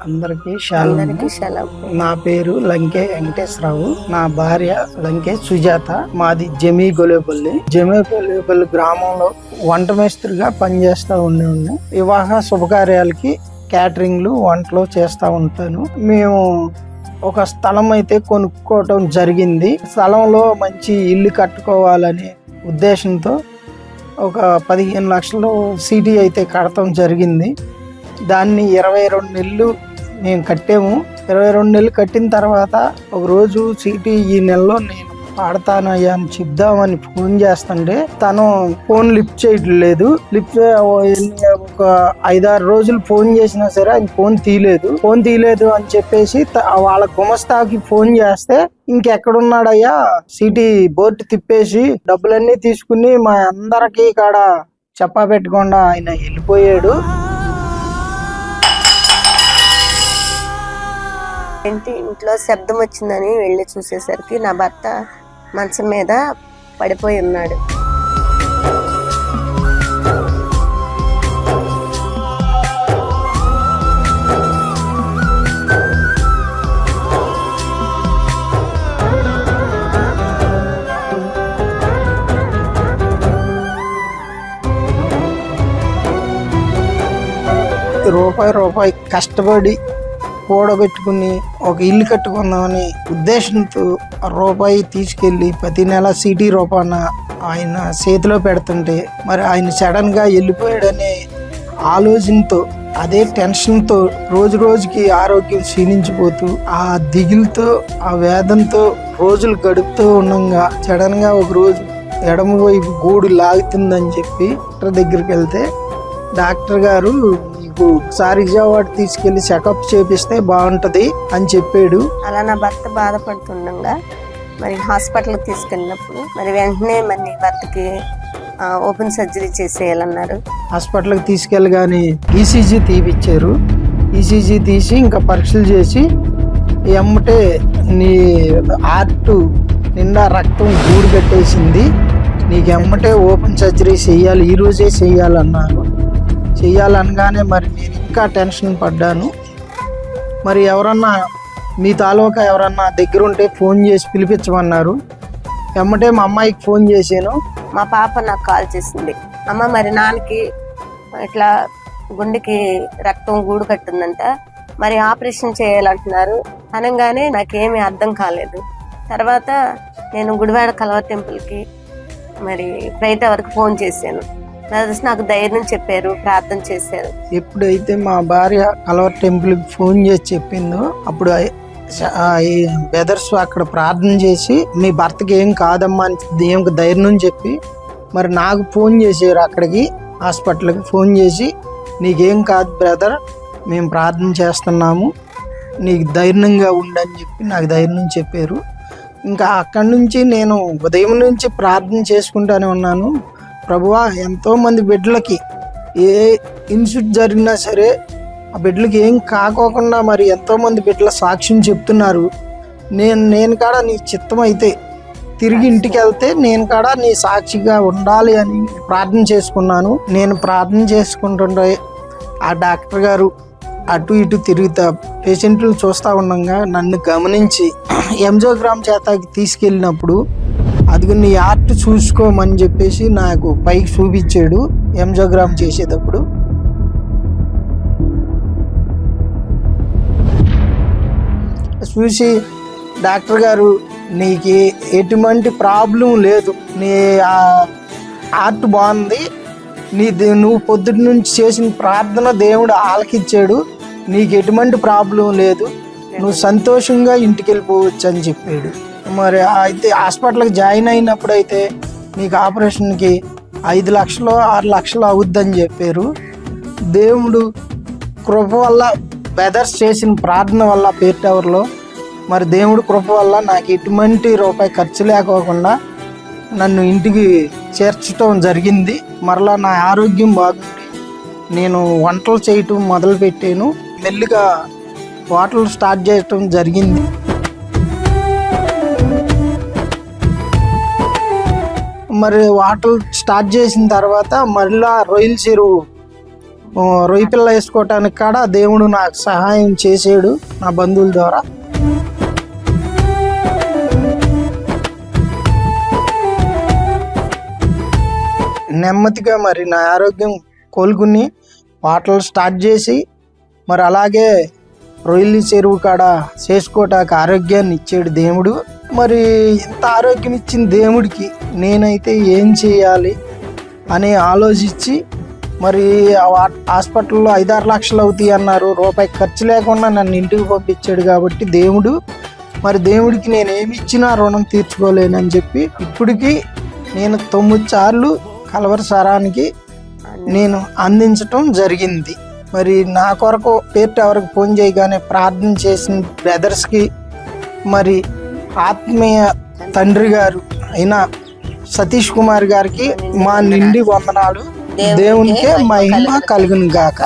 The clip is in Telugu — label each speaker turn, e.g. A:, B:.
A: అందరికీ నా పేరు లంకే వెంకటేశ్వరరావు. నా భార్య లంకే సుజాత. మాది జమీ గొలేపల్లి గ్రామంలో వంట మేస్త్రిగా పనిచేస్తా ఉండేవాడిని. వివాహ శుభకార్యాలకి క్యాటరింగ్లు వంటలు చేస్తా ఉంటాను. మేము ఒక స్థలం అయితే కొనుక్కోవటం జరిగింది. స్థలంలో మంచి ఇల్లు కట్టుకోవాలనే ఉద్దేశంతో ఒక 15 లక్షలు సిటీ అయితే కడటం జరిగింది. దాన్ని 22 నెలలు మేము కట్టాము. 22 నెలలు కట్టిన తర్వాత ఒక రోజు సిటీ ఈ నెలలో నేను పాడతానయ్యా అని చెప్దామని ఫోన్ చేస్తుంటే తను ఫోన్ లిఫ్ట్ చేయడం లేదు. ఒక 5-6 రోజులు ఫోన్ చేసినా సరే ఆయన ఫోన్ తీయలేదు అని చెప్పేసి వాళ్ళ గుమస్తాకి ఫోన్ చేస్తే ఇంకెక్కడున్నాడయ్యా, సిటీ బోర్డు తిప్పేసి డబ్బులన్నీ తీసుకుని మా అందరికి కాడ చెప్పా పెట్టకుండా ఆయన వెళ్ళిపోయాడు.
B: ఇంట్లో శబ్దం వచ్చిందని వెళ్ళి చూసేసరికి నా భర్త మంచం మీద పడిపోయి ఉన్నాడు.
A: రూపాయి కష్టపడి కూడబెట్టుకుని ఒక ఇల్లు కట్టుకుందామని ఉద్దేశంతో రూపాయి తీసుకెళ్లి ప్రతి నెల సిటీ రూపాన ఆయన చేతిలో పెడుతుంటే మరి ఆయన సడన్ గా వెళ్ళిపోయాడనే ఆలోచనతో అదే టెన్షన్తో రోజుకి ఆరోగ్యం క్షీణించిపోతూ ఆ దిగులుతో ఆ వేదంతో రోజులు గడుపుతూ ఉండగా సడన్ గా ఒక రోజు ఎడమ వైపు గూడు లాగుతుందని చెప్పి డాక్టర్ దగ్గరికి వెళ్తే డాక్టర్ గారు ఒకసారి విజయవాడ తీసుకెళ్లి చెకప్ చేపిస్తే బాగుంటది అని చెప్పాడు.
B: అలా నా భర్త బాధపడుతుండగా మరి హాస్పిటల్ తీసుకెళ్ళినప్పుడు మరి వెంటనే మరి భర్తకి ఓపెన్ సర్జరీ చేసేయాలన్నారు.
A: హాస్పిటల్కి తీసుకెళ్ళగానే ఈసీజీ తీపిచ్చారు. ఈసీజీ తీసి ఇంకా పరీక్షలు చేసి ఎమ్మటే నీ హార్ట్ నిండా రక్తం గూడు కట్టేసింది, నీకు ఎమ్మటే ఓపెన్ సర్జరీ చెయ్యాలి, ఈ రోజే చెయ్యాలన్నారు. చెయ్యాలనగానే మరి నేను ఇంకా టెన్షన్ పడ్డాను. మరి ఎవరన్నా మీ తాలూకా ఎవరన్నా దగ్గర ఉంటే ఫోన్ చేసి పిలిపించమన్నారు. ఎమ్మటే మా అమ్మాయికి ఫోన్ చేశాను.
B: మా పాప నాకు కాల్ చేసింది, అమ్మ మరి నాన్నకి ఇట్లా గుండెకి రక్తం గూడు కట్టిందంట, మరి ఆపరేషన్ చేయాలంటున్నారు అనగానే నాకేమీ అర్థం కాలేదు. తర్వాత నేను గుడివాడ కలవ టెంపుల్కి మరి ఫ్లైట్ వరకు ఫోన్ చేశాను. నాకు ధైర్యం చెప్పారు, ప్రార్థన చేశారు.
A: ఎప్పుడైతే మా భార్య కలవర్ టెంపుల్కి ఫోన్ చేసి చెప్పిందో అప్పుడు బెదర్స్ అక్కడ ప్రార్థన చేసి మీ భర్తకి ఏం కాదమ్మా అని దేవునికి ధైర్యం చెప్పి మరి నాకు ఫోన్ చేసారు. అక్కడికి హాస్పిటల్కి ఫోన్ చేసి నీకేం కాదు బ్రదర్, మేము ప్రార్థన చేస్తున్నాము, నీకు ధైర్యంగా ఉండని చెప్పి నాకు ధైర్యం చెప్పారు. ఇంకా అక్కడి నుంచి నేను ఉదయం నుంచి ప్రార్థన చేసుకుంటానే ఉన్నాను. ప్రభువా, ఎంతోమంది బిడ్డలకి ఏ ఇన్సిడెంట్ జరిగినా సరే ఆ బిడ్డలకి ఏం కాకోకుండా మరి ఎంతోమంది బిడ్డల సాక్ష్యం చెప్తున్నారు. నేను కాడ నీ చిత్తం అయితే తిరిగి ఇంటికి వెళ్తే నేను కాడ నీ సాక్షిగా ఉండాలి అని ప్రార్థన చేసుకున్నాను. నేను ప్రార్థన చేసుకుంటుంటే ఆ డాక్టర్ గారు అటు ఇటు తిరుగుతా పేషెంట్లు చూస్తూ ఉండగా నన్ను గమనించి ఎంజోగ్రామ్ చేతకి తీసుకెళ్ళినప్పుడు అదిగో నీ హార్ట్ చూసుకోమని చెప్పేసి నాకు పైకి చూపించాడు. ఎంజోగ్రామ్ చేసేటప్పుడు చూసి డాక్టర్ గారు నీకు ఎటువంటి ప్రాబ్లం లేదు, నీ హార్ట్ బాగుంది, నువ్వు పొద్దుటి నుంచి చేసిన ప్రార్థన దేవుడు ఆలకించాడు, నీకు ఎటువంటి ప్రాబ్లం లేదు, నువ్వు సంతోషంగా ఇంటికి వెళ్ళిపోవచ్చు అని చెప్పాడు. మరి అయితే హాస్పిటల్కి జాయిన్ అయినప్పుడు అయితే నీకు ఆపరేషన్కి 5 లక్షలు 6 లక్షలు అవుద్దని చెప్పారు. దేవుడు కృప వల్ల బెదర్స్ చేసిన ప్రార్థన వల్ల పేరు టవర్లో మరి దేవుడు కృప వల్ల నాకు ఎటువంటి రూపాయి ఖర్చు లేకోకుండా నన్ను ఇంటికి చేర్చడం జరిగింది. మరలా నా ఆరోగ్యం బాగుంది. నేను వంటలు చేయటం మొదలుపెట్టాను. మెల్లిగా హోటల్ స్టార్ట్ చేయటం జరిగింది. మరి హోటల్ స్టార్ట్ చేసిన తర్వాత మళ్ళీ రొయ్యల చెరువు రొయ్యి పిల్ల వేసుకోవటానికి కూడా దేవుడు నాకు సహాయం చేసాడు నా బంధువుల ద్వారా. నెమ్మదిగా మరి నా ఆరోగ్యం కోలుకుని పాటలు స్టార్ట్ చేసి మరి అలాగే రొయ్యల చెరువు కాడ చేసుకోవటానికి ఆరోగ్యాన్ని ఇచ్చాడు దేవుడు. మరి ఇంత ఆరోగ్యం ఇచ్చిన దేవుడికి నేనైతే ఏం చేయాలి అని ఆలోచించి మరి హాస్పిటల్లో 5-6 లక్షలు అవుతాయి అన్నారు. రూపాయి ఖర్చు లేకుండా నన్ను ఇంటికి పంపించాడు కాబట్టి దేవుడు, మరి దేవుడికి నేను ఏమి ఇచ్చినా రుణం తీర్చుకోలేనని చెప్పి ఇప్పటికీ నేను 9 సార్లు కలవరి సారానికి నేను అందించటం జరిగింది. మరి నా కొరకు ఎవరికి ఫోన్ చేయగానే ప్రార్థన చేసిన బ్రదర్స్కి, మరి ఆత్మీయ తండ్రి గారు అయిన సతీష్ కుమార్ గారికి మా నిండి వందనాలు. దేవునికే మహిమ కలుగును గాక.